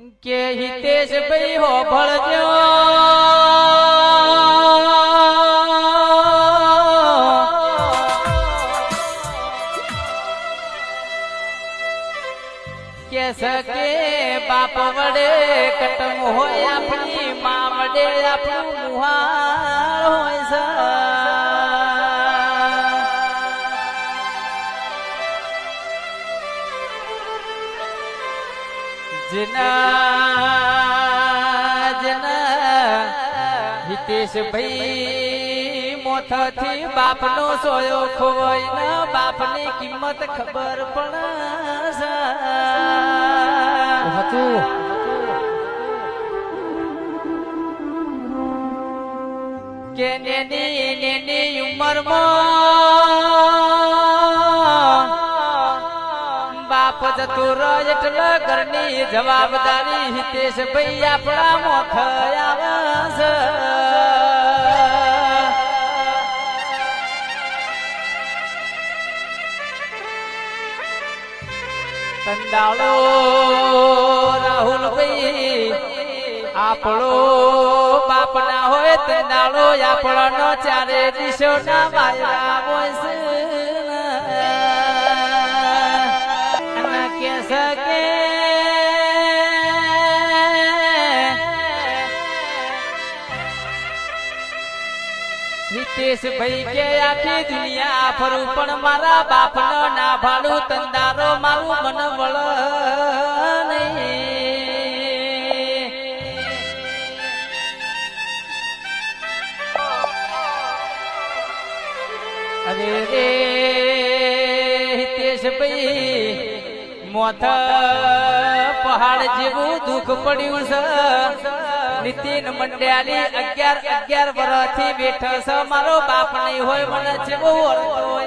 કે હિતેશ ભાઈ હો ભળજો કે સકે બાપ વડે કટમ હોય આપણી મા વડે આપણું મુહાર હોય છે હિતેશ ભાઈ મોથથી બાપનો સોયો ખોવાય ને બાપની કિંમત ખબર પડે હતું કે નેની ઉંમરમાં બાપ જતું રહે એટલે ઘરની જવાબદારી હિતેશ ભાઈ આપણા મોખ આવે છે કંડાળો રાહુલ ભાઈ આપણો બાપ ના હોય કંડાળો આપણો ચારે દિશો ના વાયરા હોય છે સકે હિતેશ ભાઈ કે આખી દુનિયા ફરું પણ મારા બાપનો ના ભાડું તંદારો મારું મન વળ અરે રે હિતેશ ભાઈ મોથ પહાડ જેવું દુઃખ પડ્યું છે નીતિન મંડ્યાલી 11 વર્ષથી બેઠો છે મારો બાપ નહીં હોય મને જેવો ઓળખો